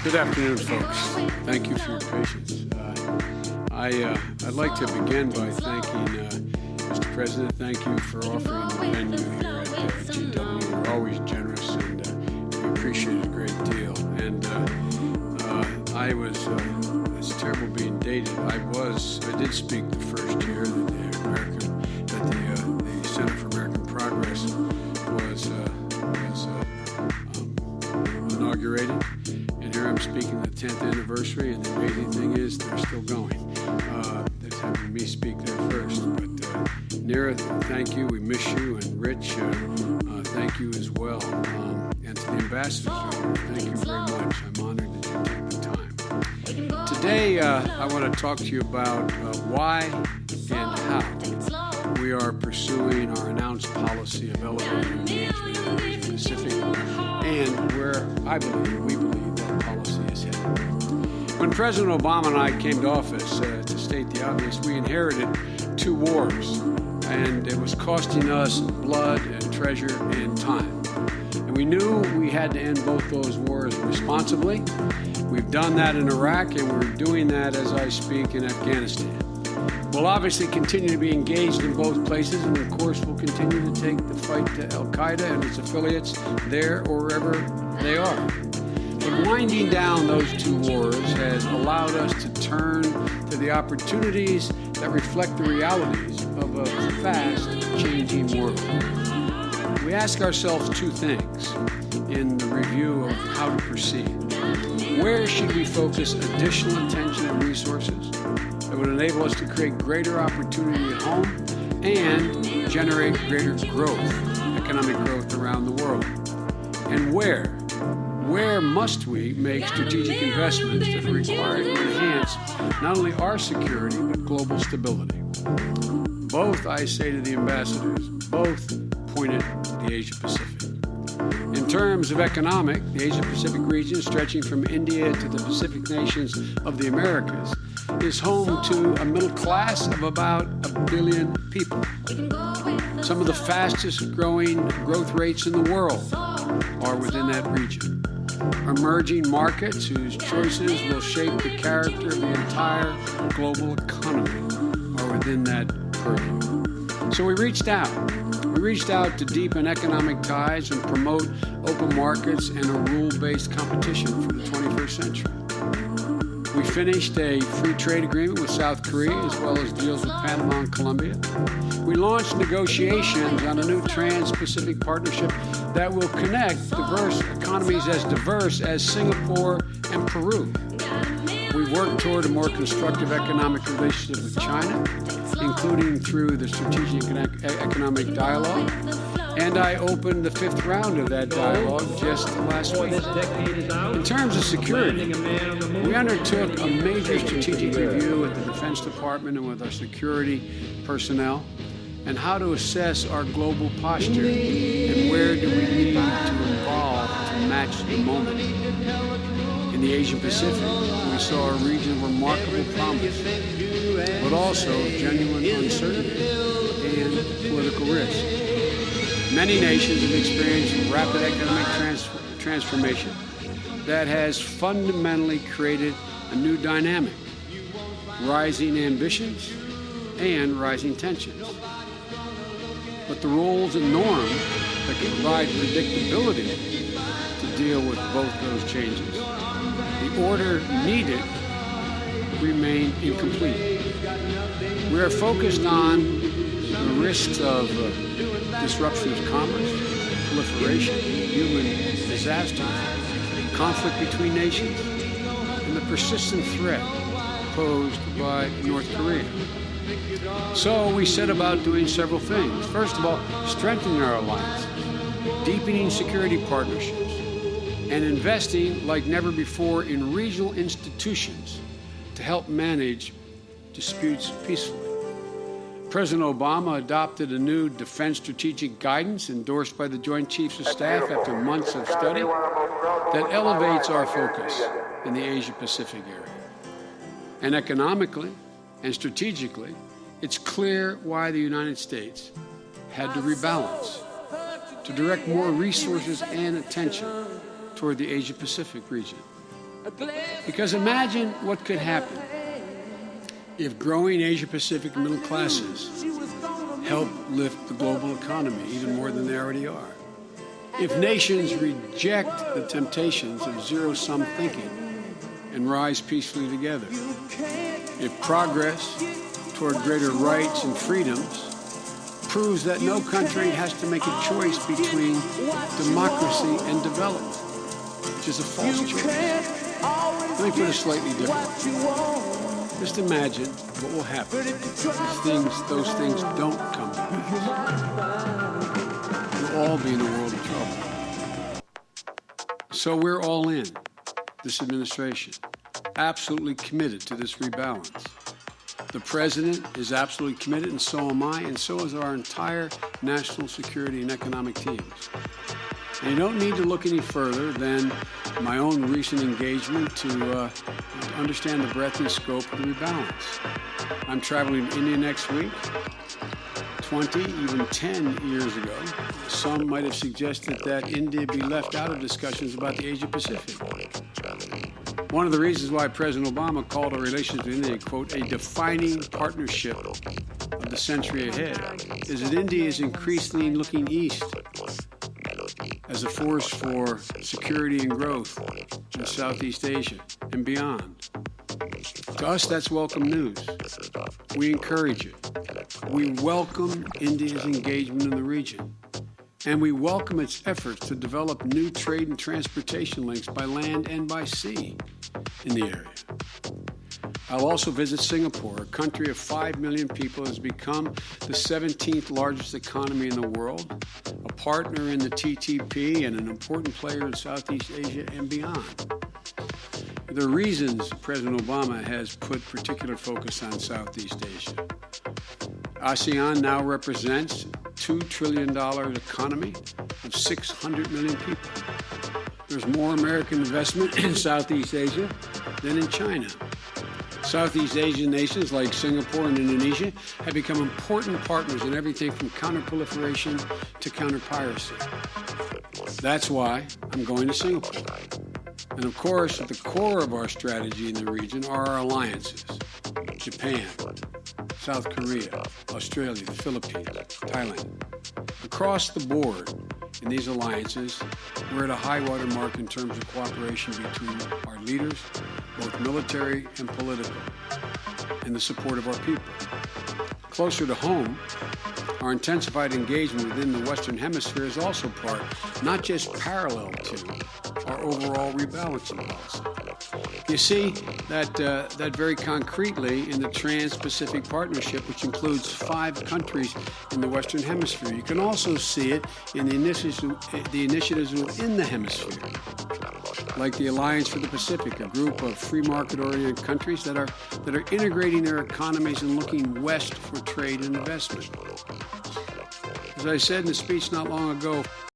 Good afternoon, folks. Thank you for your patience. I'd like to begin by thanking Mr. President. Thank you for offering the venue here at GW. You're always generous, and we appreciate it a great deal. And it's terrible being dated. I did speak the first year that the Center for American Progress was inaugurated. And here I'm speaking the 10th anniversary, and the amazing thing is they're still going. They're having me speak there first. But Nira, thank you. We miss you. And Rich, thank you as well. And to the ambassadors, thank you very much. I'm honored that you took the time. Today, I want to talk to you about why and how we are pursuing our announced policy of elevating engagement in the Asia Pacific, and where we believe that policy is headed. When President Obama and I came to office, to state the obvious, we inherited 2 wars, and it was costing us blood and treasure and time. And we knew we had to end both those wars responsibly. We've done that in Iraq, and we're doing that as I speak in Afghanistan. We'll obviously continue to be engaged in both places, and of course we'll continue to take the fight to Al-Qaeda and its affiliates there or wherever they are. But winding down those 2 wars has allowed us to turn to the opportunities that reflect the realities of a fast-changing world. We ask ourselves 2 things in the review of how to proceed. Where should we focus additional attention and resources that would enable us to create greater opportunity at home and generate greater growth, economic growth around the world? And where must we make strategic investments that are required to enhance not only our security, but global stability? Both, I say to the ambassadors, both pointed to the Asia Pacific. In terms of economic, the Asia Pacific region, stretching from India to the Pacific nations of the Americas, is home to a middle class of about 1 billion people. Some of the fastest growing growth rates in the world are within that region. Emerging markets whose choices will shape the character of the entire global economy are within that purview. So we reached out. We reached out to deepen economic ties and promote open markets and a rule-based competition for the 21st century. We finished a free trade agreement with South Korea, as well as deals with Panama and Colombia. We launched negotiations on a new Trans-Pacific partnership that will connect diverse economies as diverse as Singapore and Peru. We worked toward a more constructive economic relationship with China, including through the Strategic Economic Dialogue. And I opened the 5th round of that dialogue just last week. In terms of security, we undertook a major strategic review at the Defense Department and with our security personnel, and how to assess our global posture and where do we need to evolve to match the moment. In the Asian Pacific, we saw a region of remarkable promise, but also genuine uncertainty and political risk. Many nations have experienced rapid economic transformation that has fundamentally created a new dynamic, rising ambitions and rising tensions. But the rules and norms that can provide predictability to deal with both those changes, the order needed, remain incomplete. We are focused on the risks of disruption of commerce, proliferation, human disasters, conflict between nations, and the persistent threat posed by North Korea. So we set about doing several things. First of all, strengthening our alliances, deepening security partnerships, and investing like never before in regional institutions to help manage disputes peacefully. President Obama adopted a new defense strategic guidance endorsed by the Joint Chiefs of Staff after months of study that elevates our focus in the Asia-Pacific area. And economically and strategically, it's clear why the United States had to rebalance, to direct more resources and attention toward the Asia-Pacific region. Because imagine what could happen if growing Asia-Pacific middle classes help lift the global economy even more than they already are. If nations reject the temptations of zero-sum thinking and rise peacefully together. If progress toward greater rights and freedoms proves that no country has to make a choice between democracy and development, which is a false choice. Let me put it slightly differently. Just imagine what will happen if those things don't come to pass. We'll all be in a world of trouble. So we're all in, this administration, absolutely committed to this rebalance. The president is absolutely committed, and so am I, and so is our entire national security and economic teams. And you don't need to look any further than my own recent engagement to understand the breadth and scope of the rebalance. I'm traveling to India next week. 20, even 10 years ago, some might have suggested that India be left out of discussions about the Asia-Pacific. One of the reasons why President Obama called our relations with India, quote, a defining partnership of the century ahead, is that India is increasingly looking east as a force for security and growth in Southeast Asia and beyond. To us, that's welcome news. We encourage it. We welcome India's engagement in the region, and we welcome its efforts to develop new trade and transportation links by land and by sea in the area. I'll also visit Singapore, a country of 5 million people that has become the 17th largest economy in the world, a partner in the TTP, and an important player in Southeast Asia and beyond. There are reasons President Obama has put particular focus on Southeast Asia. ASEAN now represents a $2 trillion economy of 600 million people. There's more American investment in Southeast Asia than in China. Southeast Asian nations like Singapore and Indonesia have become important partners in everything from counterproliferation to counter-piracy. That's why I'm going to Singapore. And of course, at the core of our strategy in the region are our alliances: Japan, South Korea, Australia, the Philippines, Thailand. Across the board in these alliances, we're at a high-water mark in terms of cooperation between our leaders, both military and political, and the support of our people. Closer to home, our intensified engagement within the Western Hemisphere is also part, not just parallel to, our overall rebalancing policy. You see that very concretely in the Trans-Pacific Partnership, which includes 5 countries in the Western Hemisphere. You can also see it in the initiatives within the hemisphere, like the Alliance for the Pacific, a group of free market-oriented countries that are integrating their economies and looking west for trade and investment. As I said in a speech not long ago,